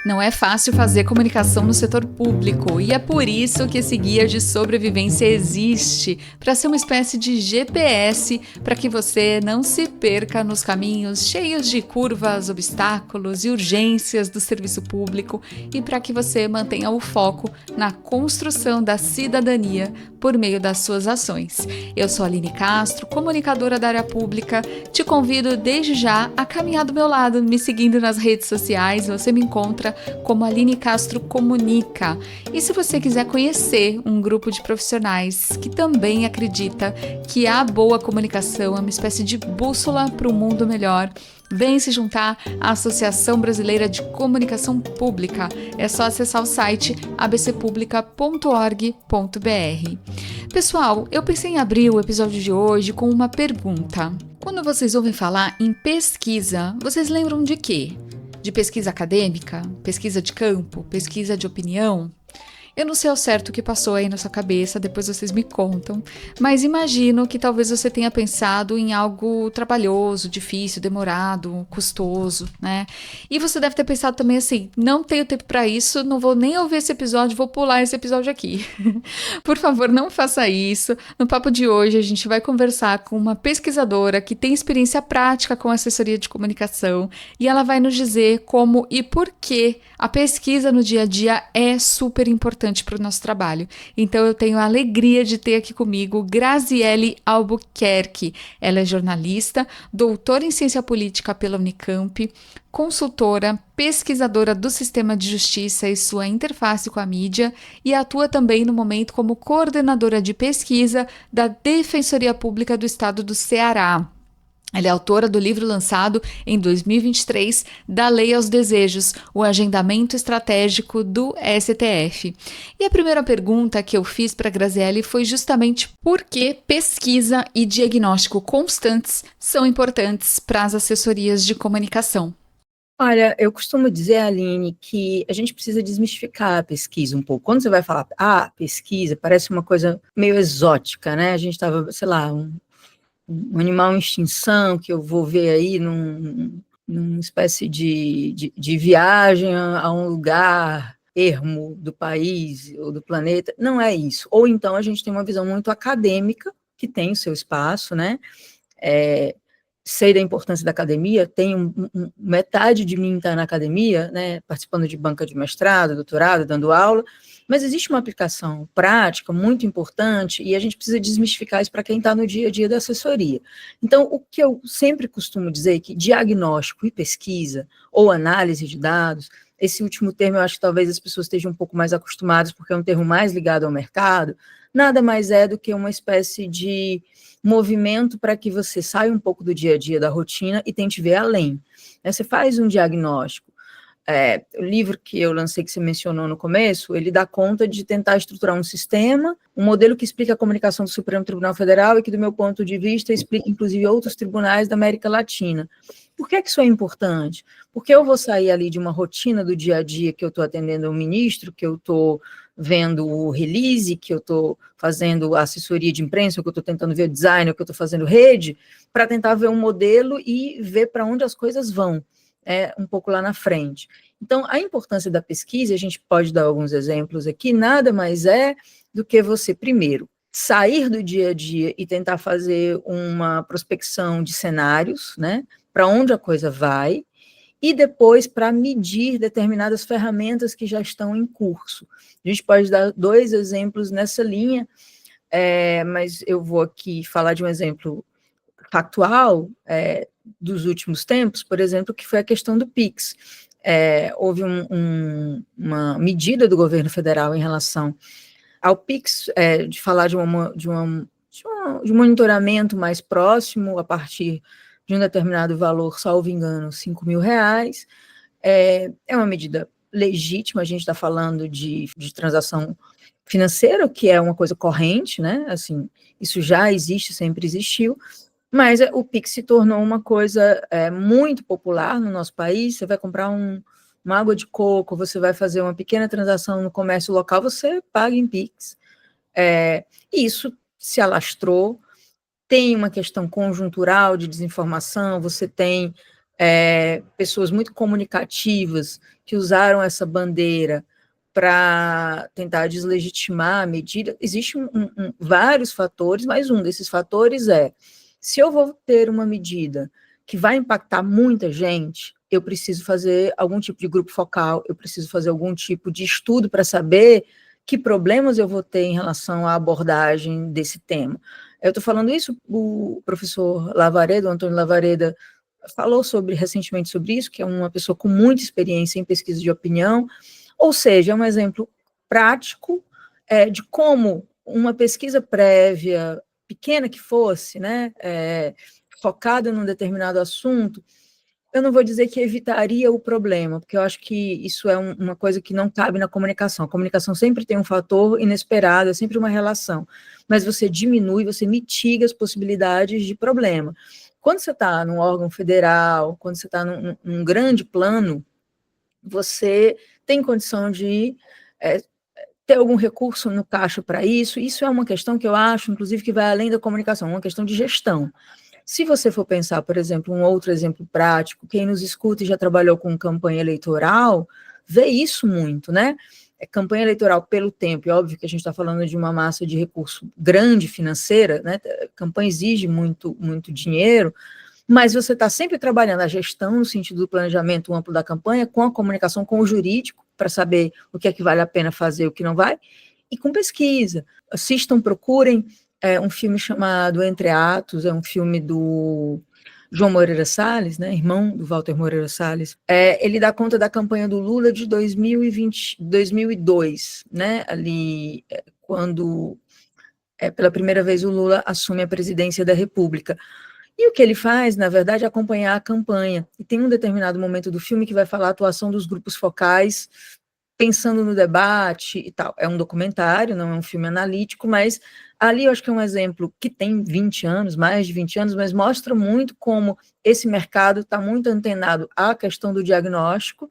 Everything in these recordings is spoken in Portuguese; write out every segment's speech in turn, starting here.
Não é fácil fazer comunicação no setor público e é por isso que esse guia de sobrevivência existe, para ser uma espécie de GPS para que você não se perca nos caminhos cheios de curvas, obstáculos e urgências do serviço público e para que você mantenha o foco na construção da cidadania por meio das suas ações. Eu sou a Aline Castro, comunicadora da área pública. Te convido desde já a caminhar do meu lado, me seguindo nas redes sociais. Você me encontra como Aline Castro Comunica. E se você quiser conhecer um grupo de profissionais que também acredita que a boa comunicação é uma espécie de bússola para um mundo melhor, vem se juntar à Associação Brasileira de Comunicação Pública. É só acessar o site abcpublica.org.br. Pessoal, eu pensei em abrir o episódio de hoje com uma pergunta. Quando vocês ouvem falar em pesquisa, vocês lembram de quê? De pesquisa acadêmica? Pesquisa de campo? Pesquisa de opinião? Eu não sei ao certo o que passou aí na sua cabeça, depois vocês me contam, mas imagino que talvez você tenha pensado em algo trabalhoso, difícil, demorado, custoso, né? E você deve ter pensado também assim, não tenho tempo para isso, não vou nem ouvir esse episódio, vou pular esse episódio aqui. Por favor, não faça isso. No papo de hoje, a gente vai conversar com uma pesquisadora que tem experiência prática com assessoria de comunicação e ela vai nos dizer como e por que a pesquisa no dia a dia é super importante para o nosso trabalho. Então eu tenho a alegria de ter aqui comigo Graziele Albuquerque. Ela é jornalista, doutora em ciência política pela Unicamp, consultora, pesquisadora do sistema de justiça e sua interface com a mídia e atua também no momento como coordenadora de pesquisa da Defensoria Pública do Estado do Ceará. Ela é autora do livro lançado em 2023, Da Lei aos Desejos, o agendamento estratégico do STF. E a primeira pergunta que eu fiz para a Graziele foi justamente por que pesquisa e diagnóstico constantes são importantes para as assessorias de comunicação. Olha, eu costumo dizer, Aline, que a gente precisa desmistificar a pesquisa um pouco. Quando você vai falar, pesquisa, parece uma coisa meio exótica, né? A gente estava, sei lá, um animal em extinção que eu vou ver aí numa espécie de viagem a um lugar ermo do país ou do planeta. Não é isso. Ou então a gente tem uma visão muito acadêmica, que tem o seu espaço, né? Sei da importância da academia, metade de mim está na academia, né, participando de banca de mestrado, doutorado, dando aula, mas existe uma aplicação prática muito importante e a gente precisa desmistificar isso para quem está no dia a dia da assessoria. Então, o que eu sempre costumo dizer é que diagnóstico e pesquisa, ou análise de dados, esse último termo eu acho que talvez as pessoas estejam um pouco mais acostumadas, porque é um termo mais ligado ao mercado, nada mais é do que uma espécie de movimento para que você saia um pouco do dia a dia, da rotina, e tente ver além. Você faz um diagnóstico. O livro que eu lancei, que você mencionou no começo, ele dá conta de tentar estruturar um sistema, um modelo que explica a comunicação do Supremo Tribunal Federal e que, do meu ponto de vista, explica, inclusive, outros tribunais da América Latina. Por que isso é importante? Porque eu vou sair ali de uma rotina do dia a dia que eu estou atendendo um ministro, que eu estou vendo o release, que eu estou fazendo assessoria de imprensa, que eu estou tentando ver o design, que eu estou fazendo rede, para tentar ver um modelo e ver para onde as coisas vão, um pouco lá na frente. Então, a importância da pesquisa, a gente pode dar alguns exemplos aqui, nada mais é do que você, primeiro, sair do dia a dia e tentar fazer uma prospecção de cenários, né, para onde a coisa vai, e depois para medir determinadas ferramentas que já estão em curso. A gente pode dar 2 exemplos nessa linha, mas eu vou aqui falar de um exemplo factual dos últimos tempos, por exemplo, que foi a questão do PIX. Houve uma medida do governo federal em relação ao PIX, de falar de um monitoramento mais próximo a partir de um determinado valor, salvo engano, R$5.000, é uma medida legítima, a gente está falando de transação financeira, que é uma coisa corrente, né? Assim, isso já existe, sempre existiu, mas o Pix se tornou uma coisa muito popular no nosso país. Você vai comprar uma água de coco, você vai fazer uma pequena transação no comércio local, você paga em Pix. Isso se alastrou. Tem uma questão conjuntural de desinformação, você tem pessoas muito comunicativas que usaram essa bandeira para tentar deslegitimar a medida. Existem vários fatores, mas um desses fatores é, se eu vou ter uma medida que vai impactar muita gente, eu preciso fazer algum tipo de grupo focal, eu preciso fazer algum tipo de estudo para saber que problemas eu vou ter em relação à abordagem desse tema. Eu estou falando isso, o professor Lavareda, o Antônio Lavareda, falou recentemente sobre isso, que é uma pessoa com muita experiência em pesquisa de opinião, ou seja, é um exemplo prático de como uma pesquisa prévia, pequena que fosse, né, focada num determinado assunto, eu não vou dizer que evitaria o problema, porque eu acho que isso é uma coisa que não cabe na comunicação. A comunicação sempre tem um fator inesperado, é sempre uma relação, mas você diminui, você mitiga as possibilidades de problema. Quando você está num órgão federal, quando você está num grande plano, você tem condição de ter algum recurso no caixa para isso. Isso é uma questão que eu acho, inclusive, que vai além da comunicação, uma questão de gestão. Se você for pensar, por exemplo, um outro exemplo prático, quem nos escuta e já trabalhou com campanha eleitoral, vê isso muito, né? Campanha eleitoral pelo tempo, e óbvio que a gente está falando de uma massa de recurso grande financeira, né? Campanha exige muito, muito dinheiro, mas você está sempre trabalhando a gestão no sentido do planejamento amplo da campanha, com a comunicação com o jurídico, para saber o que é que vale a pena fazer e o que não vai, e com pesquisa. Assistam, procurem um filme chamado Entre Atos, é um filme do João Moreira Salles, né, irmão do Walter Moreira Salles. Ele dá conta da campanha do Lula de 2002, né, ali quando pela primeira vez o Lula assume a presidência da República. E o que ele faz, na verdade, é acompanhar a campanha. E tem um determinado momento do filme que vai falar a atuação dos grupos focais, pensando no debate e tal. É um documentário, não é um filme analítico, mas ali eu acho que é um exemplo que tem 20 anos, mais de 20 anos, mas mostra muito como esse mercado está muito antenado à questão do diagnóstico,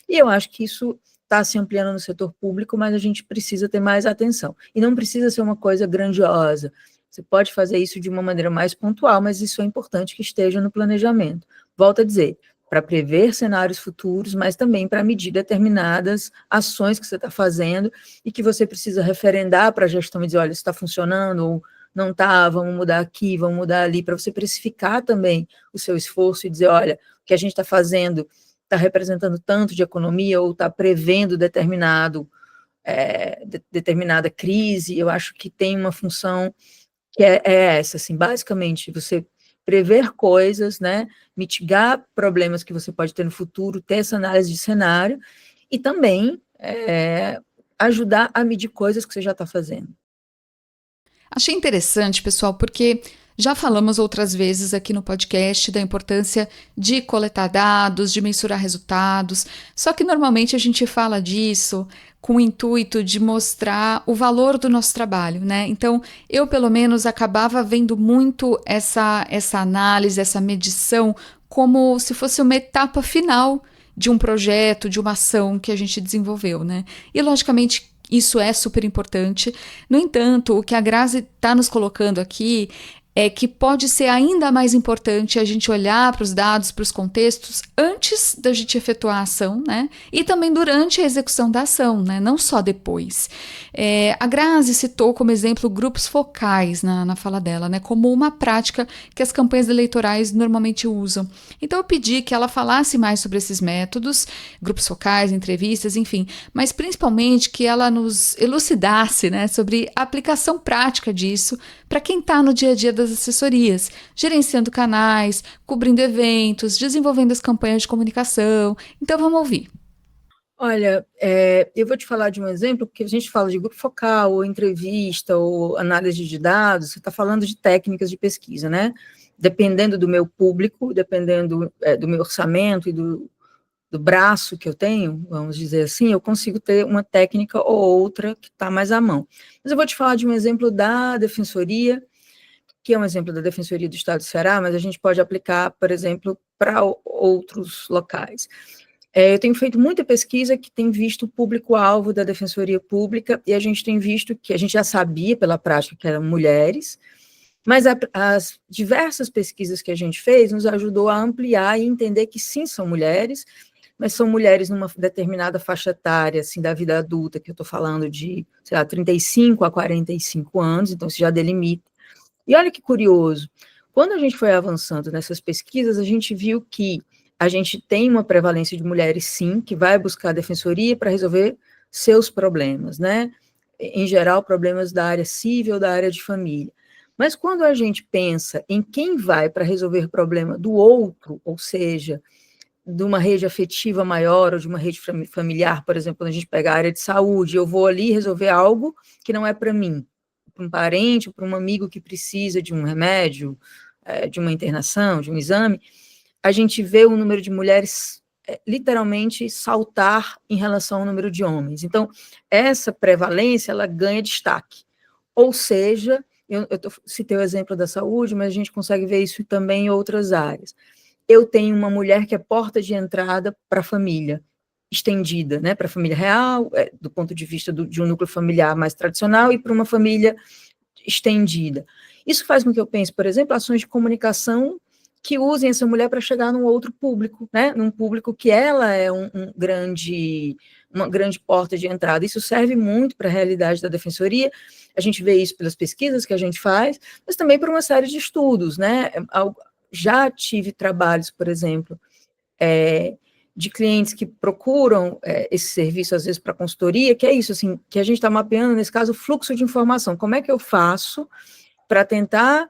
e eu acho que isso está se ampliando no setor público, mas a gente precisa ter mais atenção. E não precisa ser uma coisa grandiosa. Você pode fazer isso de uma maneira mais pontual, mas isso é importante que esteja no planejamento. Volto a dizer, para prever cenários futuros, mas também para medir determinadas ações que você está fazendo e que você precisa referendar para a gestão e dizer, olha, está funcionando ou não está, vamos mudar aqui, vamos mudar ali, para você precificar também o seu esforço e dizer, olha, o que a gente está fazendo está representando tanto de economia ou está prevendo determinada crise. Eu acho que tem uma função que é essa, assim, basicamente, você prever coisas, né, mitigar problemas que você pode ter no futuro, ter essa análise de cenário, e também ajudar a medir coisas que você já está fazendo. Achei interessante, pessoal, porque já falamos outras vezes aqui no podcast da importância de coletar dados, de mensurar resultados, só que normalmente a gente fala disso com o intuito de mostrar o valor do nosso trabalho, né? Então, eu pelo menos acabava vendo muito essa análise, essa medição, como se fosse uma etapa final de um projeto, de uma ação que a gente desenvolveu, né? E logicamente isso é super importante. No entanto, o que a Grazi está nos colocando aqui é que pode ser ainda mais importante a gente olhar para os dados, para os contextos, antes da gente efetuar a ação, né? E também durante a execução da ação, né? Não só depois. A Grazi citou como exemplo grupos focais na fala dela, né? Como uma prática que as campanhas eleitorais normalmente usam. Então eu pedi que ela falasse mais sobre esses métodos, grupos focais, entrevistas, enfim, mas principalmente que ela nos elucidasse, né, sobre a aplicação prática disso para quem está no dia a dia das assessorias, gerenciando canais, cobrindo eventos, desenvolvendo as campanhas de comunicação. Então vamos ouvir. Olha, eu vou te falar de um exemplo, porque a gente fala de grupo focal, ou entrevista, ou análise de dados, você está falando de técnicas de pesquisa, né? Dependendo do meu público, dependendo do meu orçamento e do braço que eu tenho, vamos dizer assim, eu consigo ter uma técnica ou outra que está mais à mão. Mas eu vou te falar de um exemplo da Defensoria, que é um exemplo da Defensoria do Estado do Ceará, mas a gente pode aplicar, por exemplo, para outros locais. Eu tenho feito muita pesquisa que tem visto o público-alvo da Defensoria Pública, e a gente tem visto que a gente já sabia pela prática que eram mulheres, Mas as diversas pesquisas que a gente fez nos ajudou a ampliar e entender que sim, são mulheres, mas são mulheres numa determinada faixa etária, assim, da vida adulta, que eu estou falando de, sei lá, 35 a 45 anos, então isso já delimita. E olha que curioso, quando a gente foi avançando nessas pesquisas, a gente viu que a gente tem uma prevalência de mulheres, sim, que vai buscar a defensoria para resolver seus problemas, né? Em geral, problemas da área civil, da área de família. Mas quando a gente pensa em quem vai para resolver problema do outro, ou seja, de uma rede afetiva maior ou de uma rede familiar, por exemplo, quando a gente pega a área de saúde, eu vou ali resolver algo que não é para mim, para um parente, para um amigo que precisa de um remédio, de uma internação, de um exame, a gente vê o número de mulheres literalmente saltar em relação ao número de homens. Então, essa prevalência, ela ganha destaque. Ou seja, eu citei o exemplo da saúde, mas a gente consegue ver isso também em outras áreas. Eu tenho uma mulher que é porta de entrada para a família estendida, né, para a família real, do ponto de vista de um núcleo familiar mais tradicional, e para uma família estendida. Isso faz com que eu pense, por exemplo, ações de comunicação que usem essa mulher para chegar num outro público, né, num público que ela é uma grande porta de entrada. Isso serve muito para a realidade da defensoria, a gente vê isso pelas pesquisas que a gente faz, mas também por uma série de estudos, né, já tive trabalhos, por exemplo, de clientes que procuram esse serviço, às vezes, para consultoria, que é isso, assim, que a gente está mapeando, nesse caso, o fluxo de informação. Como é que eu faço para tentar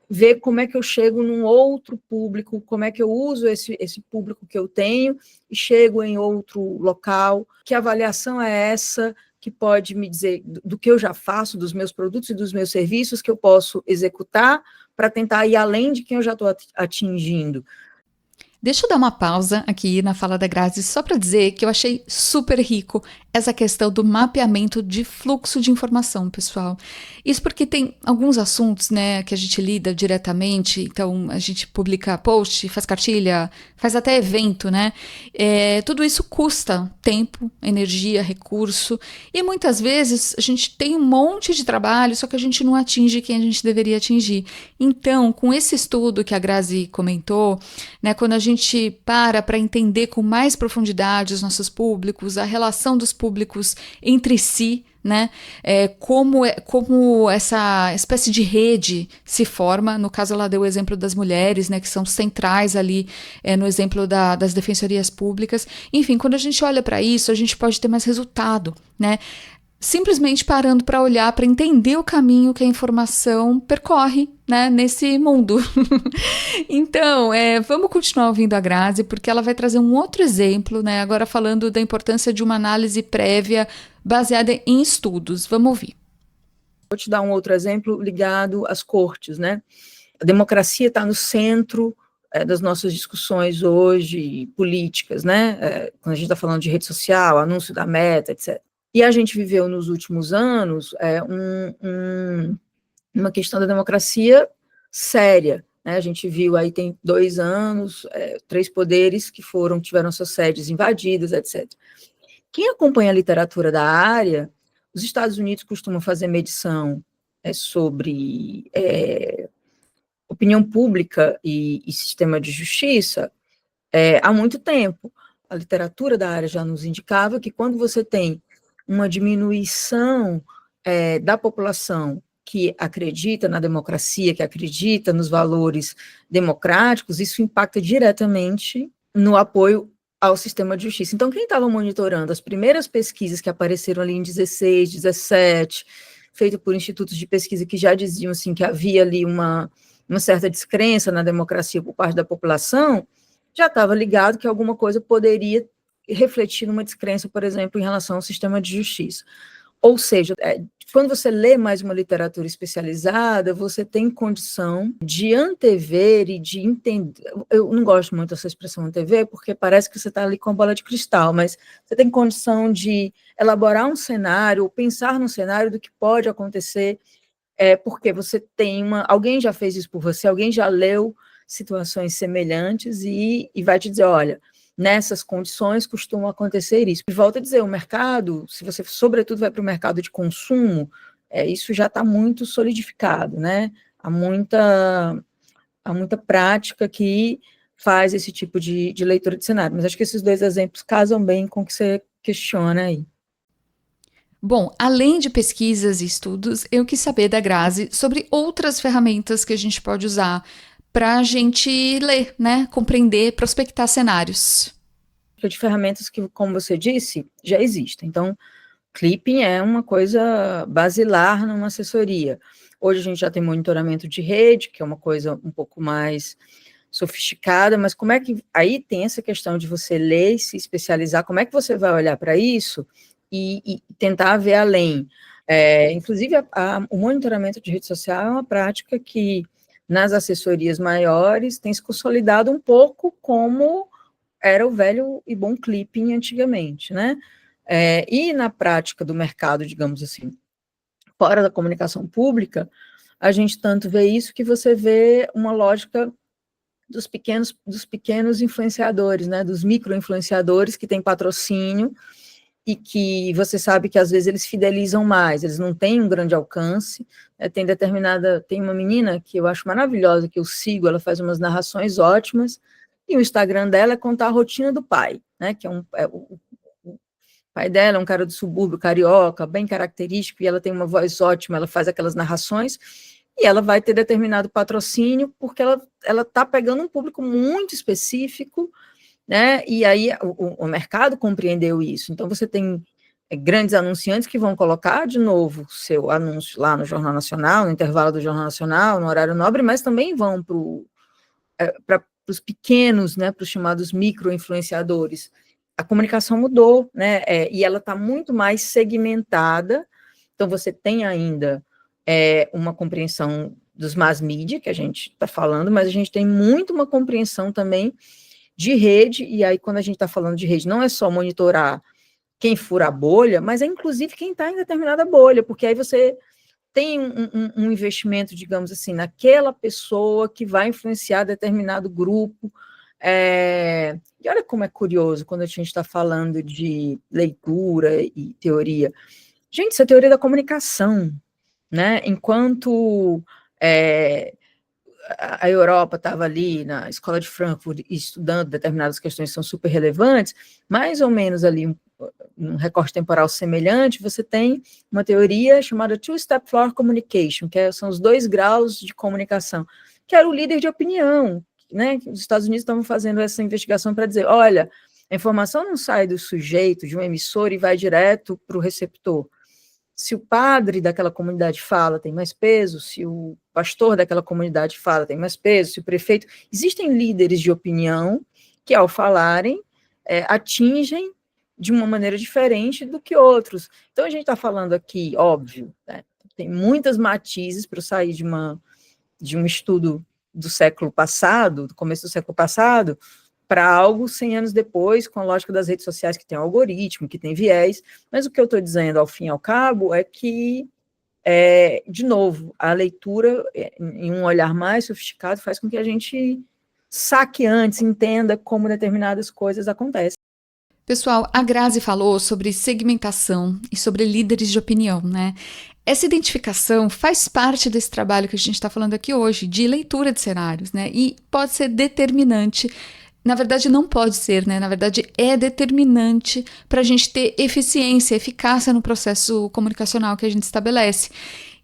ver como é que eu chego num outro público, como é que eu uso esse público que eu tenho e chego em outro local, que avaliação é essa que pode me dizer do que eu já faço, dos meus produtos e dos meus serviços, que eu posso executar para tentar ir além de quem eu já estou atingindo. Deixa eu dar uma pausa aqui na fala da Grazi só para dizer que eu achei super rico essa questão do mapeamento de fluxo de informação, pessoal. Isso porque tem alguns assuntos, né, que a gente lida diretamente, então a gente publica post, faz cartilha, faz até evento, né? Tudo isso custa tempo, energia, recurso, e muitas vezes a gente tem um monte de trabalho, só que a gente não atinge quem a gente deveria atingir. Então, com esse estudo que a Grazi comentou, né, quando a gente para entender com mais profundidade os nossos públicos, a relação dos públicos entre si, né? Como essa espécie de rede se forma. No caso, ela deu o exemplo das mulheres, né, que são centrais ali no exemplo das defensorias públicas. Enfim, quando a gente olha para isso, a gente pode ter mais resultado, né? Simplesmente parando para olhar, para entender o caminho que a informação percorre, né, nesse mundo. Então, vamos continuar ouvindo a Grazi, porque ela vai trazer um outro exemplo, né, agora falando da importância de uma análise prévia baseada em estudos. Vamos ouvir. Vou te dar um outro exemplo ligado às cortes, né? A democracia está no centro das nossas discussões hoje, políticas, né? Quando a gente está falando de rede social, anúncio da Meta, etc. E a gente viveu nos últimos anos uma questão da democracia séria, né? A gente viu aí tem 2 anos, 3 poderes que tiveram suas sedes invadidas, etc. Quem acompanha a literatura da área, os Estados Unidos costumam fazer medição sobre opinião pública e sistema de justiça há muito tempo. A literatura da área já nos indicava que quando você tem uma diminuição da população que acredita na democracia, que acredita nos valores democráticos, isso impacta diretamente no apoio ao sistema de justiça. Então, quem estava monitorando as primeiras pesquisas que apareceram ali em 16, 17, feitas por institutos de pesquisa que já diziam assim, que havia ali uma certa descrença na democracia por parte da população, já estava ligado que alguma coisa poderia refletir numa descrença, por exemplo, em relação ao sistema de justiça. Ou seja, quando você lê mais uma literatura especializada, você tem condição de antever e de entender. Eu não gosto muito dessa expressão antever, porque parece que você está ali com a bola de cristal, mas você tem condição de elaborar um cenário, ou pensar num cenário do que pode acontecer, porque você tem alguém já fez isso por você, alguém já leu situações semelhantes e vai te dizer, olha, nessas condições costuma acontecer isso. E volto a dizer, o mercado, se você sobretudo vai para o mercado de consumo, isso já está muito solidificado, né? há muita prática que faz esse tipo de leitura de cenário. Mas acho que esses dois exemplos casam bem com o que você questiona aí. Bom, além de pesquisas e estudos, eu quis saber da Grazi sobre outras ferramentas que a gente pode usar para a gente ler, né? Compreender, prospectar cenários. De ferramentas que, como você disse, já existem. Então, clipping é uma coisa basilar numa assessoria. Hoje a gente já tem monitoramento de rede, que é uma coisa um pouco mais sofisticada, mas como é que... Aí tem essa questão de você ler e se especializar, como é que você vai olhar para isso e tentar ver além. Inclusive, o monitoramento de rede social é uma prática que, nas assessorias maiores, tem se consolidado um pouco como era o velho e bom clipping antigamente, né? E na prática do mercado, digamos assim, fora da comunicação pública, a gente tanto vê isso que você vê uma lógica dos pequenos influenciadores, né? Dos micro-influenciadores que têm patrocínio e que você sabe que às vezes eles fidelizam mais, eles não têm um grande alcance, né? Tem uma menina que eu acho maravilhosa, que eu sigo, ela faz umas narrações ótimas, e o Instagram dela é contar a rotina do pai, né, que o pai dela é um cara do subúrbio carioca, bem característico, e ela tem uma voz ótima, ela faz aquelas narrações, e ela vai ter determinado patrocínio, porque ela está pegando um público muito específico, né? E aí o mercado compreendeu isso. Então, você tem grandes anunciantes que vão colocar de novo seu anúncio lá no Jornal Nacional, no intervalo do Jornal Nacional, no horário nobre, mas também vão para os pequenos, né, para os chamados micro-influenciadores. A comunicação mudou, né? E ela está muito mais segmentada. Então, você tem ainda uma compreensão dos mass media, que a gente está falando, mas a gente tem muito uma compreensão também de rede, e aí quando a gente está falando de rede, não é só monitorar quem fura a bolha, mas é inclusive quem está em determinada bolha, porque aí você tem um investimento, digamos assim, naquela pessoa que vai influenciar determinado grupo, e olha como é curioso, quando a gente está falando de leitura e teoria, gente, isso é teoria da comunicação, né, enquanto a Europa estava ali na escola de Frankfurt estudando determinadas questões que são super relevantes, mais ou menos ali um recorte temporal semelhante, você tem uma teoria chamada Two-Step Floor Communication, que são os 2 graus de comunicação, que era o líder de opinião, né? Os Estados Unidos estavam fazendo essa investigação para dizer, olha, a informação não sai do sujeito, de um emissor, e vai direto para o receptor. Se o padre daquela comunidade fala, tem mais peso, se o pastor daquela comunidade fala, tem mais peso, se o prefeito... Existem líderes de opinião que, ao falarem, atingem de uma maneira diferente do que outros. Então, a gente está falando aqui, óbvio, né, tem muitas matizes para sair de um estudo do século passado, do começo do século passado, para algo 100 anos depois, com a lógica das redes sociais, que tem algoritmo, que tem viés, mas o que eu estou dizendo, ao fim e ao cabo, é que, de novo, a leitura, em um olhar mais sofisticado, faz com que a gente saque antes, entenda como determinadas coisas acontecem. Pessoal, a Grazi falou sobre segmentação e sobre líderes de opinião, né? Essa identificação faz parte desse trabalho que a gente está falando aqui hoje, de leitura de cenários, né? E pode ser determinante. Na verdade, não pode ser, né? Na verdade, é determinante para a gente ter eficiência, eficácia no processo comunicacional que a gente estabelece.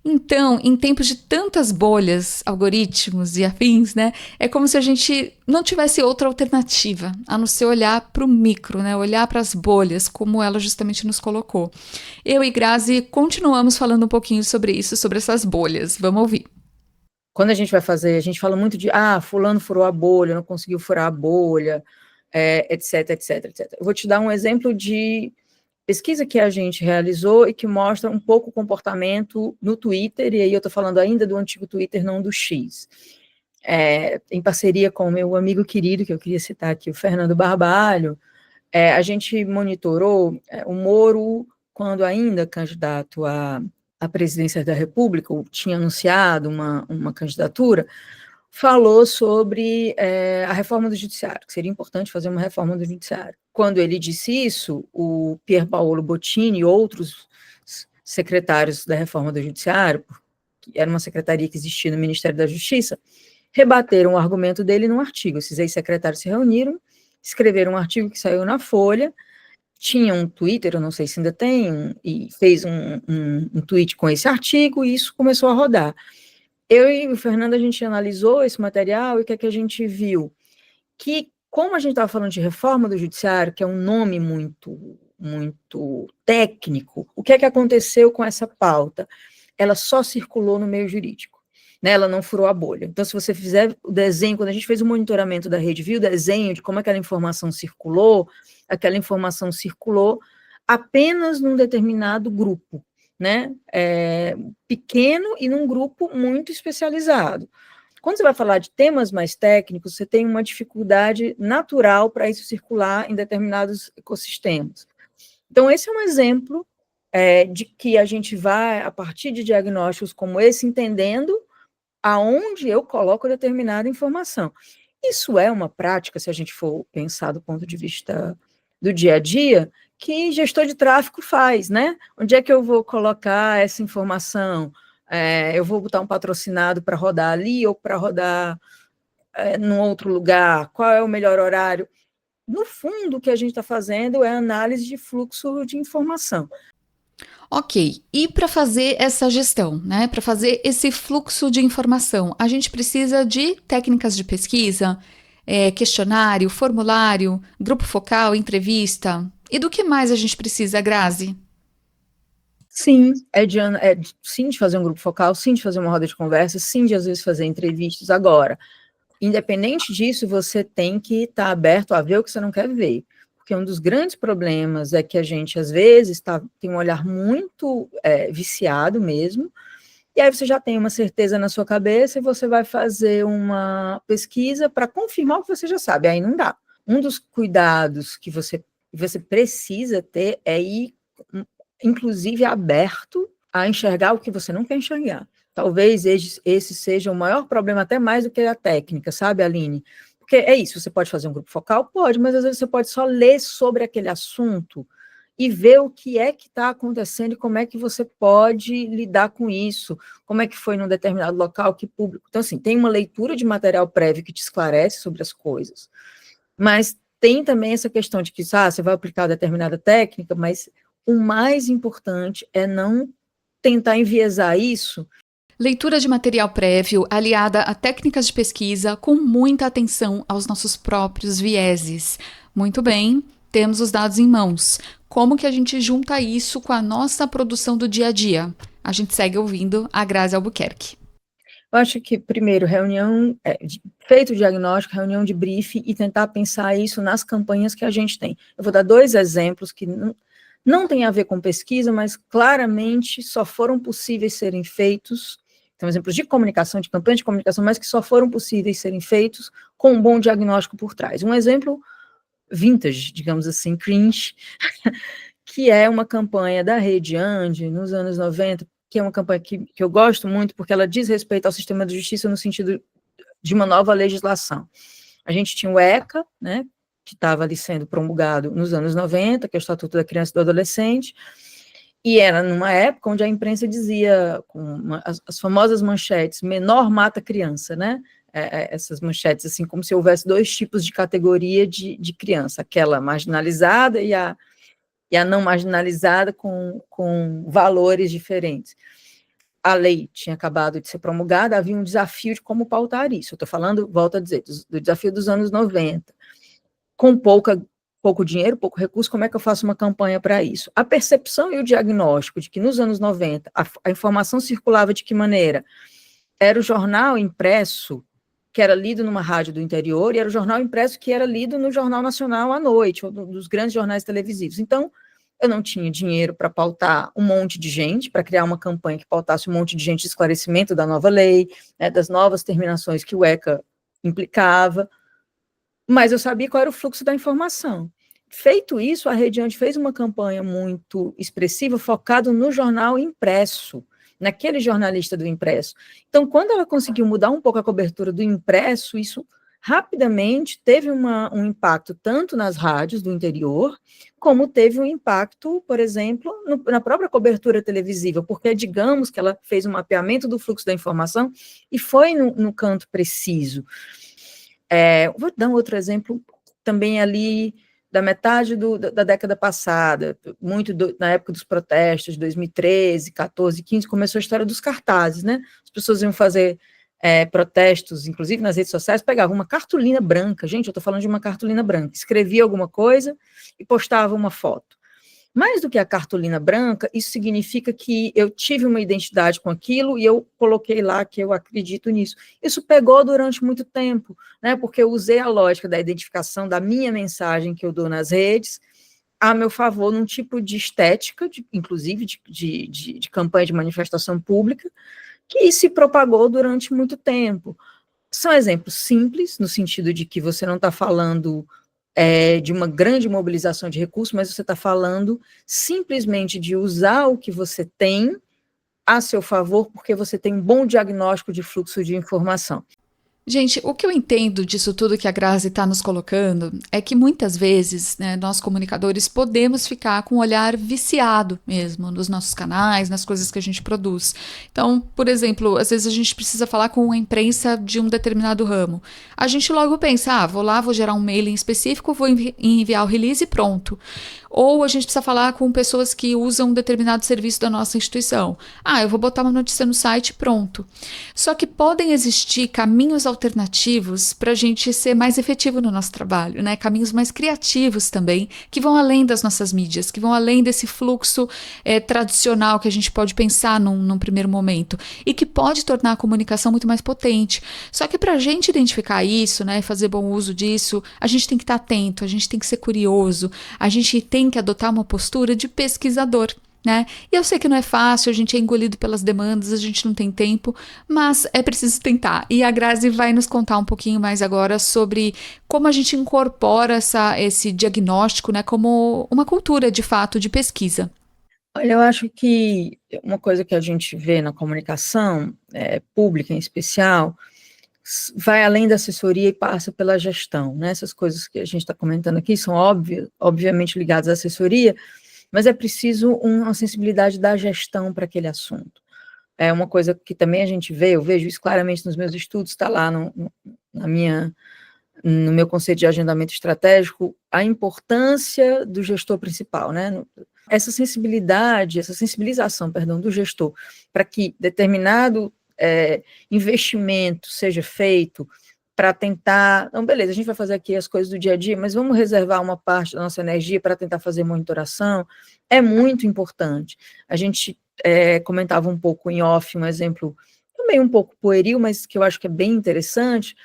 Então, em tempos de tantas bolhas, algoritmos e afins, né? É como se a gente não tivesse outra alternativa, a não ser olhar para o micro, né? Olhar para as bolhas, como ela justamente nos colocou. Eu e Grazi continuamos falando um pouquinho sobre isso, sobre essas bolhas. Vamos ouvir. Quando a gente vai fazer, a gente fala muito de, fulano furou a bolha, não conseguiu furar a bolha, etc, etc, etc. Eu vou te dar um exemplo de pesquisa que a gente realizou e que mostra um pouco o comportamento no Twitter, e aí eu estou falando ainda do antigo Twitter, não do X. Em parceria com o meu amigo querido, que eu queria citar aqui, o Fernando Barbalho, a gente monitorou o Moro, quando ainda candidato à presidência da República, ou tinha anunciado uma candidatura, falou sobre a reforma do judiciário, que seria importante fazer uma reforma do judiciário. Quando ele disse isso, o Pier Paolo Bottini e outros secretários da reforma do judiciário, que era uma secretaria que existia no Ministério da Justiça, rebateram o argumento dele num artigo. Esses ex-secretários se reuniram, escreveram um artigo que saiu na Folha, tinha um Twitter, eu não sei se ainda tem, e fez um tweet com esse artigo, e isso começou a rodar. Eu e o Fernando, a gente analisou esse material, e o que é que a gente viu? Que, como a gente estava falando de reforma do judiciário, que é um nome muito técnico, o que é que aconteceu com essa pauta? Ela só circulou no meio jurídico, né? Ela não furou a bolha. Então, se você fizer o desenho, quando a gente fez o monitoramento da rede, viu o desenho de como aquela informação circulou apenas num determinado grupo, né? Pequeno e num grupo muito especializado. Quando você vai falar de temas mais técnicos, você tem uma dificuldade natural para isso circular em determinados ecossistemas. Então, esse é um exemplo de que a gente vai, a partir de diagnósticos como esse, entendendo aonde eu coloco determinada informação. Isso é uma prática, se a gente for pensar do ponto de vista do dia a dia, que gestor de tráfego faz, né? Onde é que eu vou colocar essa informação? Eu vou botar um patrocinado para rodar ali ou para rodar num outro lugar? Qual é o melhor horário? No fundo, o que a gente está fazendo é análise de fluxo de informação. Ok, e para fazer essa gestão, né? Para fazer esse fluxo de informação, a gente precisa de técnicas de pesquisa, questionário, formulário, grupo focal, entrevista. E do que mais a gente precisa, Grazi? Sim, sim de fazer um grupo focal, sim de fazer uma roda de conversa, sim de às vezes fazer entrevistas. Agora, independente disso, você tem que estar aberto a ver o que você não quer ver, porque um dos grandes problemas é que a gente, às vezes, tem um olhar muito viciado mesmo, e aí você já tem uma certeza na sua cabeça e você vai fazer uma pesquisa para confirmar o que você já sabe, aí não dá. Um dos cuidados que você precisa ter é ir, inclusive, aberto a enxergar o que você não quer enxergar. Talvez esse seja o maior problema, até mais do que a técnica, sabe, Aline? Porque é isso, você pode fazer um grupo focal? Pode, mas às vezes você pode só ler sobre aquele assunto e ver o que é que está acontecendo e como é que você pode lidar com isso, como é que foi num determinado local, que público. Então, assim, tem uma leitura de material prévio que te esclarece sobre as coisas, mas tem também essa questão de que você vai aplicar determinada técnica, mas o mais importante é não tentar enviesar isso. Leitura de material prévio aliada a técnicas de pesquisa com muita atenção aos nossos próprios vieses. Muito bem, temos os dados em mãos. Como que a gente junta isso com a nossa produção do dia a dia? A gente segue ouvindo a Grazi Albuquerque. Eu acho que, primeiro, feito o diagnóstico, reunião de briefing e tentar pensar isso nas campanhas que a gente tem. Eu vou dar 2 exemplos que não tem a ver com pesquisa, mas claramente só foram possíveis serem feitos. Então, exemplos de comunicação, de campanha de comunicação, mas que só foram possíveis serem feitos com um bom diagnóstico por trás. Um exemplo vintage, digamos assim, cringe, que é uma campanha da Rede Andi, nos anos 90, que é uma campanha que eu gosto muito, porque ela diz respeito ao sistema de justiça no sentido de uma nova legislação. A gente tinha o ECA, né, que estava ali sendo promulgado nos anos 90, que é o Estatuto da Criança e do Adolescente, e era numa época onde a imprensa dizia, as famosas manchetes, menor mata criança, né? Essas manchetes, assim, como se houvesse 2 tipos de categoria de criança, aquela marginalizada e a não marginalizada com valores diferentes. A lei tinha acabado de ser promulgada, havia um desafio de como pautar isso. Eu estou falando, volto a dizer, do desafio dos anos 90. Com pouco dinheiro, pouco recurso, como é que eu faço uma campanha para isso? A percepção e o diagnóstico de que nos anos 90 a informação circulava de que maneira? Era o jornal impresso, que era lido numa rádio do interior, e era o jornal impresso que era lido no Jornal Nacional à noite, ou dos grandes jornais televisivos. Então, eu não tinha dinheiro para pautar um monte de gente, para criar uma campanha que pautasse um monte de gente de esclarecimento da nova lei, né, das novas terminações que o ECA implicava, mas eu sabia qual era o fluxo da informação. Feito isso, a Rede Andi fez uma campanha muito expressiva, focada no jornal impresso, naquele jornalista do impresso. Então, quando ela conseguiu mudar um pouco a cobertura do impresso, isso rapidamente teve um impacto tanto nas rádios do interior, como teve um impacto, por exemplo, na própria cobertura televisiva, porque digamos que ela fez um mapeamento do fluxo da informação e foi no canto preciso. Vou dar um outro exemplo também ali da metade da década passada, muito na época dos protestos, 2013, 14, 15, começou a história dos cartazes, né? As pessoas iam fazer protestos, inclusive nas redes sociais, pegavam uma cartolina branca, gente, eu estou falando de uma cartolina branca, escrevia alguma coisa e postava uma foto. Mais do que a cartolina branca, isso significa que eu tive uma identidade com aquilo e eu coloquei lá que eu acredito nisso. Isso pegou durante muito tempo, né? Porque eu usei a lógica da identificação da minha mensagem que eu dou nas redes a meu favor num tipo de estética, inclusive de campanha de manifestação pública, que se propagou durante muito tempo. São exemplos simples, no sentido de que você não está falando de uma grande mobilização de recursos, mas você está falando simplesmente de usar o que você tem a seu favor, porque você tem um bom diagnóstico de fluxo de informação. Gente, o que eu entendo disso tudo que a Grazi está nos colocando é que muitas vezes, né, nós comunicadores podemos ficar com um olhar viciado mesmo nos nossos canais, nas coisas que a gente produz. Então, por exemplo, às vezes a gente precisa falar com a imprensa de um determinado ramo. A gente logo pensa, vou lá, vou gerar um mailing específico, vou enviar o release e pronto. Ou a gente precisa falar com pessoas que usam um determinado serviço da nossa instituição. Eu vou botar uma notícia no site e pronto. Só que podem existir caminhos alternativos para a gente ser mais efetivo no nosso trabalho, né? Caminhos mais criativos também, que vão além das nossas mídias, que vão além desse fluxo tradicional que a gente pode pensar num primeiro momento e que pode tornar a comunicação muito mais potente. Só que para a gente identificar isso, né, fazer bom uso disso, a gente tem que estar atento, a gente tem que ser curioso, a gente tem que adotar uma postura de pesquisador. Né? E eu sei que não é fácil, a gente é engolido pelas demandas, a gente não tem tempo, mas é preciso tentar. E a Grazi vai nos contar um pouquinho mais agora sobre como a gente incorpora esse diagnóstico, né, como uma cultura, de fato, de pesquisa. Olha, eu acho que uma coisa que a gente vê na comunicação pública, em especial, vai além da assessoria e passa pela gestão, né? Essas coisas que a gente está comentando aqui são obviamente ligadas à assessoria, mas é preciso uma sensibilidade da gestão para aquele assunto. É uma coisa que também a gente vê, eu vejo isso claramente nos meus estudos, está lá no meu conceito de agendamento estratégico, a importância do gestor principal, né? Essa sensibilização, do gestor, para que determinado investimento seja feito para tentar, não, beleza, a gente vai fazer aqui as coisas do dia a dia, mas vamos reservar uma parte da nossa energia para tentar fazer monitoração, é muito importante. A gente comentava um pouco em off, um exemplo também um pouco pueril, mas que eu acho que é bem interessante,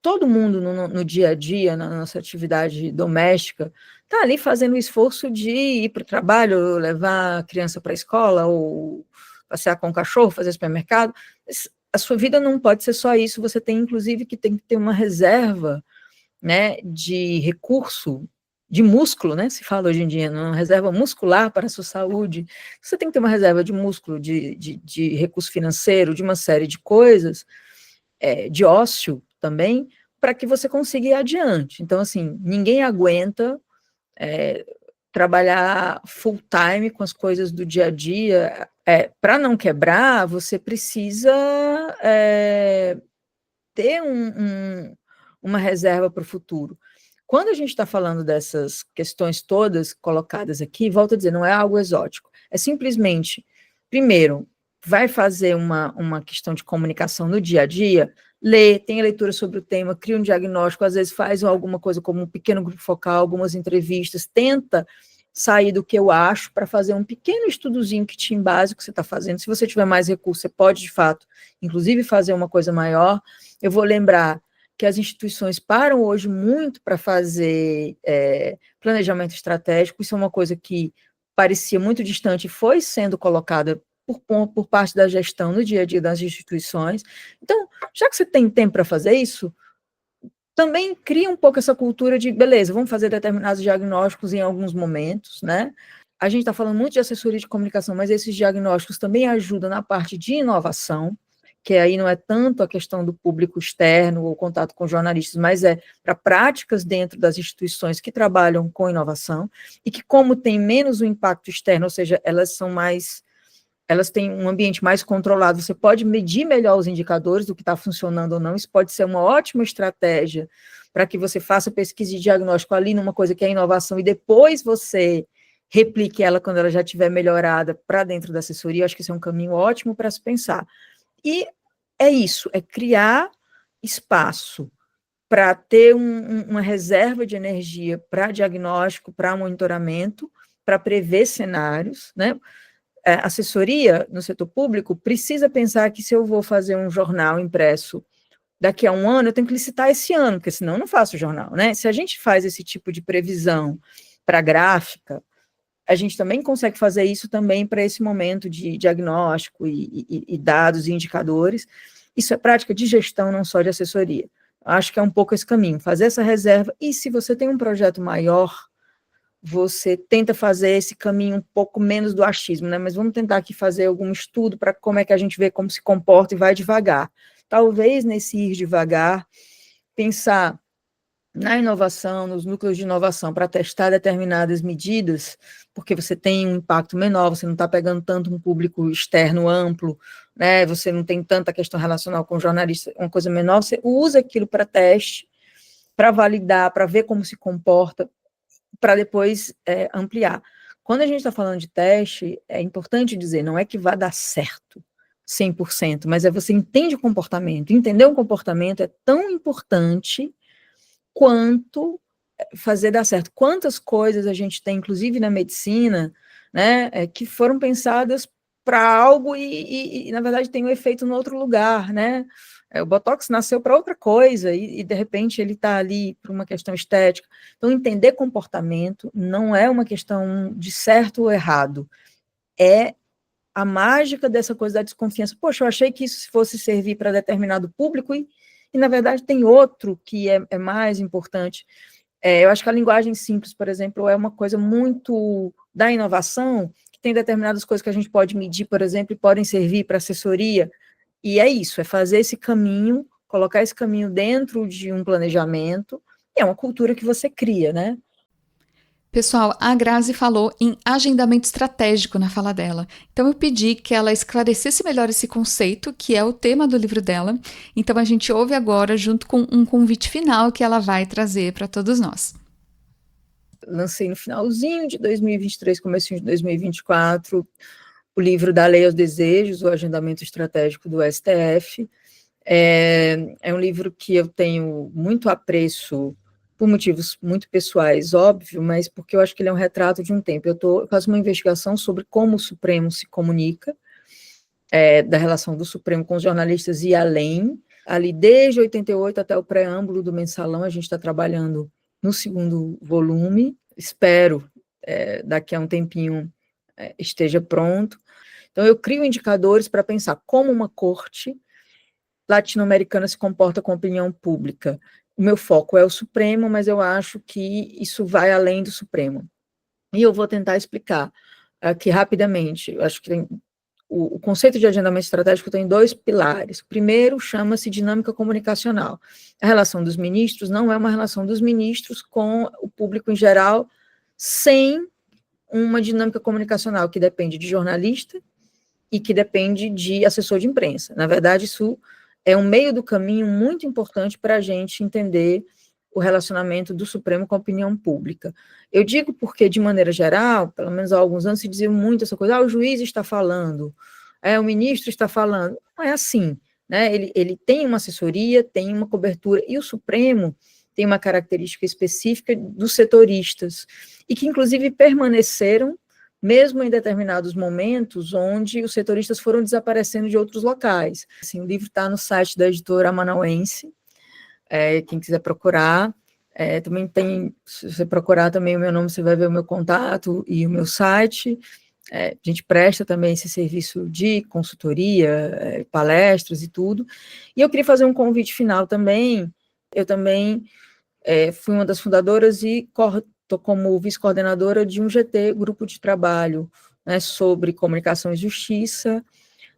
todo mundo no dia a dia, na nossa atividade doméstica, está ali fazendo o esforço de ir para o trabalho, levar a criança para a escola, ou passear com o cachorro, fazer supermercado. A sua vida não pode ser só isso, você tem, inclusive, que ter uma reserva, né, de recurso, de músculo, né, se fala hoje em dia, uma reserva muscular para a sua saúde. Você tem que ter uma reserva de músculo, de recurso financeiro, de uma série de coisas, de ócio também, para que você consiga ir adiante. Então, assim, ninguém aguenta trabalhar full time com as coisas do dia a dia. Para não quebrar, você precisa ter uma reserva para o futuro. Quando a gente está falando dessas questões todas colocadas aqui, volto a dizer, não é algo exótico, é simplesmente, primeiro, vai fazer uma questão de comunicação no dia a dia, lê, tem a leitura sobre o tema, cria um diagnóstico, às vezes faz alguma coisa como um pequeno grupo focal, algumas entrevistas, tenta sair do que eu acho para fazer um pequeno estudozinho kit básico que você está fazendo. Se você tiver mais recursos, você pode, de fato, inclusive fazer uma coisa maior. Eu vou lembrar que as instituições param hoje muito para fazer planejamento estratégico, isso é uma coisa que parecia muito distante e foi sendo colocada por parte da gestão no dia a dia das instituições. Então, já que você tem tempo para fazer isso, também cria um pouco essa cultura de, beleza, vamos fazer determinados diagnósticos em alguns momentos, né? A gente está falando muito de assessoria de comunicação, mas esses diagnósticos também ajudam na parte de inovação, que aí não é tanto a questão do público externo ou contato com jornalistas, mas é para práticas dentro das instituições que trabalham com inovação, e que, como tem menos o impacto externo, ou seja, elas têm um ambiente mais controlado, você pode medir melhor os indicadores do que está funcionando ou não, isso pode ser uma ótima estratégia para que você faça pesquisa e diagnóstico ali numa coisa que é inovação, e depois você replique ela quando ela já estiver melhorada para dentro da assessoria. Eu acho que isso é um caminho ótimo para se pensar. E é isso, é criar espaço para ter uma reserva de energia para diagnóstico, para monitoramento, para prever cenários, né? Assessoria no setor público precisa pensar que, se eu vou fazer um jornal impresso daqui a um ano, eu tenho que licitar esse ano, porque senão eu não faço o jornal, né? Se a gente faz esse tipo de previsão para gráfica, a gente também consegue fazer isso também para esse momento de diagnóstico e dados e indicadores. Isso é prática de gestão, não só de assessoria. Acho que é um pouco esse caminho, fazer essa reserva, e se você tem um projeto maior, você tenta fazer esse caminho um pouco menos do achismo, né? Mas vamos tentar aqui fazer algum estudo para como é que a gente vê como se comporta e vai devagar. Talvez nesse ir devagar, pensar na inovação, nos núcleos de inovação, para testar determinadas medidas, porque você tem um impacto menor, você não está pegando tanto um público externo amplo, né? Você não tem tanta questão relacional com jornalista, uma coisa menor, você usa aquilo para teste, para validar, para ver como se comporta, para depois ampliar. Quando a gente está falando de teste, é importante dizer, não é que vai dar certo 100%, mas você entende o comportamento. Entender o comportamento é tão importante quanto fazer dar certo. Quantas coisas a gente tem, inclusive na medicina, né, que foram pensadas para algo e, na verdade, tem um efeito no outro lugar, né? O Botox nasceu para outra coisa e, de repente, ele está ali por uma questão estética. Então, entender comportamento não é uma questão de certo ou errado, é a mágica dessa coisa da desconfiança. Poxa, eu achei que isso fosse servir para determinado público e, na verdade, tem outro que é mais importante. Eu acho que a linguagem simples, por exemplo, é uma coisa muito da inovação, que tem determinadas coisas que a gente pode medir, por exemplo, e podem servir para assessoria, e é isso, é fazer esse caminho, colocar esse caminho dentro de um planejamento, e é uma cultura que você cria, né? Pessoal, a Grazi falou em agendamento estratégico na fala dela. Então eu pedi que ela esclarecesse melhor esse conceito, que é o tema do livro dela. Então a gente ouve agora junto com um convite final que ela vai trazer para todos nós. Lancei no finalzinho de 2023, comecinho de 2024, o livro da Lei aos Desejos, o agendamento estratégico do STF. É um livro que eu tenho muito apreço, por motivos muito pessoais, óbvio, mas porque eu acho que ele é um retrato de um tempo. Eu faço uma investigação sobre como o Supremo se comunica, da relação do Supremo com os jornalistas e além. Ali, desde 88 até o preâmbulo do Mensalão, a gente está trabalhando no segundo volume, espero, daqui a um tempinho, esteja pronto. Então, eu crio indicadores para pensar como uma corte latino-americana se comporta com a opinião pública. O meu foco é o Supremo, mas eu acho que isso vai além do Supremo. E eu vou tentar explicar aqui rapidamente. Eu acho que o conceito de agendamento estratégico tem dois pilares. O primeiro chama-se dinâmica comunicacional. A relação dos ministros não é uma relação dos ministros com o público em geral, sem uma dinâmica comunicacional que depende de jornalista e que depende de assessor de imprensa. Na verdade, isso é um meio do caminho muito importante para a gente entender o relacionamento do Supremo com a opinião pública. Eu digo porque, de maneira geral, pelo menos há alguns anos, se dizia muito essa coisa, o juiz está falando, o ministro está falando. Não é assim, né? Ele tem uma assessoria, tem uma cobertura, e o Supremo tem uma característica específica dos setoristas, e que, inclusive, permaneceram mesmo em determinados momentos onde os setoristas foram desaparecendo de outros locais. Assim, o livro está no site da editora Amanauense, quem quiser procurar. Também tem, se você procurar também o meu nome, você vai ver o meu contato e o meu site. A gente presta também esse serviço de consultoria, palestras e tudo. E eu queria fazer um convite final também. Eu também fui uma das fundadoras e estou como vice-coordenadora de um GT, Grupo de Trabalho, né, sobre Comunicação e Justiça,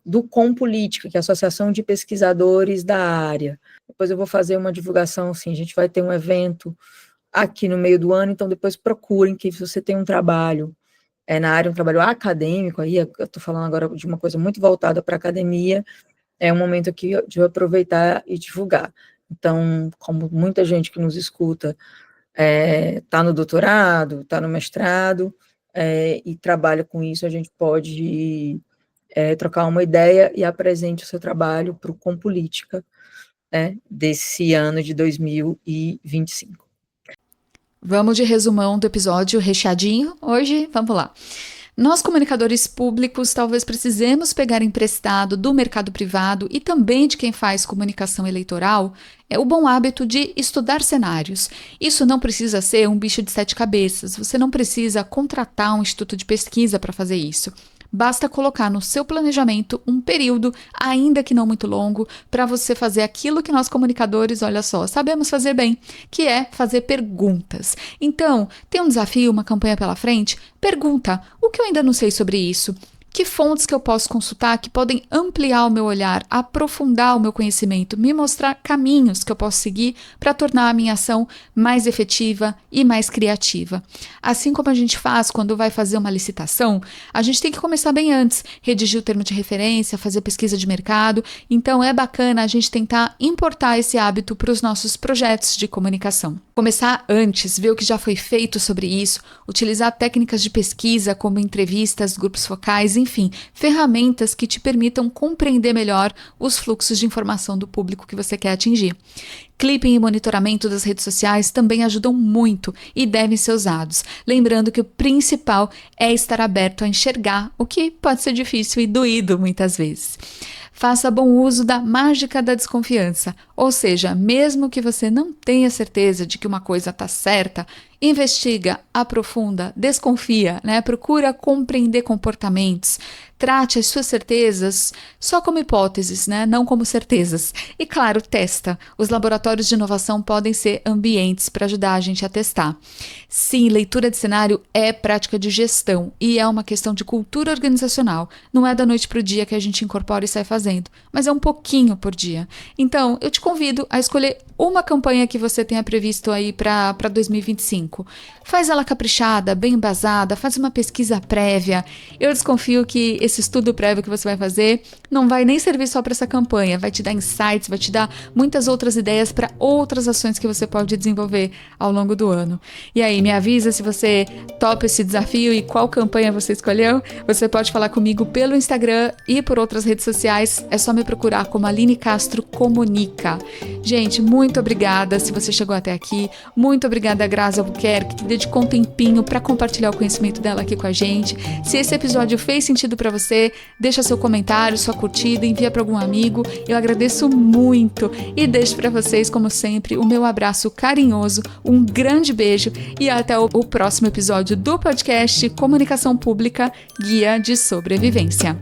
do Compolítica, que é a Associação de Pesquisadores da Área. Depois eu vou fazer uma divulgação, assim, a gente vai ter um evento aqui no meio do ano, então depois procurem, que se você tem um trabalho na área, um trabalho acadêmico, aí eu estou falando agora de uma coisa muito voltada para a academia, é um momento aqui de eu aproveitar e divulgar. Então, como muita gente que nos escuta está no doutorado, está no mestrado, e trabalha com isso, a gente pode trocar uma ideia e apresente o seu trabalho para o Compolítica, desse ano de 2025. Vamos de resumão do episódio recheadinho hoje? Vamos lá. Nós, comunicadores públicos, talvez precisemos pegar emprestado do mercado privado e também de quem faz comunicação eleitoral o bom hábito de estudar cenários. Isso não precisa ser um bicho de 7 cabeças, você não precisa contratar um instituto de pesquisa para fazer isso. Basta colocar no seu planejamento um período, ainda que não muito longo, para você fazer aquilo que nós comunicadores, olha só, sabemos fazer bem, que é fazer perguntas. Então, tem um desafio, uma campanha pela frente? Pergunta, o que eu ainda não sei sobre isso? Que fontes que eu posso consultar que podem ampliar o meu olhar, aprofundar o meu conhecimento, me mostrar caminhos que eu posso seguir para tornar a minha ação mais efetiva e mais criativa. Assim como a gente faz quando vai fazer uma licitação, a gente tem que começar bem antes, redigir o termo de referência, fazer pesquisa de mercado. Então é bacana a gente tentar importar esse hábito para os nossos projetos de comunicação. Começar antes, ver o que já foi feito sobre isso, utilizar técnicas de pesquisa como entrevistas, grupos focais, enfim, ferramentas que te permitam compreender melhor os fluxos de informação do público que você quer atingir. Clipping e monitoramento das redes sociais também ajudam muito e devem ser usados. Lembrando que o principal é estar aberto a enxergar, o que pode ser difícil e doído muitas vezes. Faça bom uso da mágica da desconfiança, ou seja, mesmo que você não tenha certeza de que uma coisa está certa, investiga, aprofunda, desconfia, procura compreender comportamentos, trate as suas certezas só como hipóteses, não como certezas. E claro, testa. Os laboratórios de inovação podem ser ambientes para ajudar a gente a testar. Sim, leitura de cenário é prática de gestão e é uma questão de cultura organizacional. Não é da noite para o dia que a gente incorpora e sai fazendo, mas é um pouquinho por dia. Então, eu te convido a escolher uma campanha que você tenha previsto aí para 2025. Faz ela caprichada, bem embasada, faz uma pesquisa prévia. Eu desconfio que esse estudo prévio que você vai fazer não vai nem servir só para essa campanha, vai te dar insights, vai te dar muitas outras ideias para outras ações que você pode desenvolver ao longo do ano. E aí, me avisa se você topa esse desafio e qual campanha você escolheu. Você pode falar comigo pelo Instagram e por outras redes sociais. É só me procurar como Aline Castro Comunica. Gente, muito obrigada se você chegou até aqui. Muito obrigada, Grazi Albuquerque, que dedicou um tempinho para compartilhar o conhecimento dela aqui com a gente. Se esse episódio fez sentido para você, deixa seu comentário, sua curtida, envia para algum amigo. Eu agradeço muito e deixo para vocês, como sempre, o meu abraço carinhoso, um grande beijo e até o próximo episódio do podcast Comunicação Pública, Guia de Sobrevivência.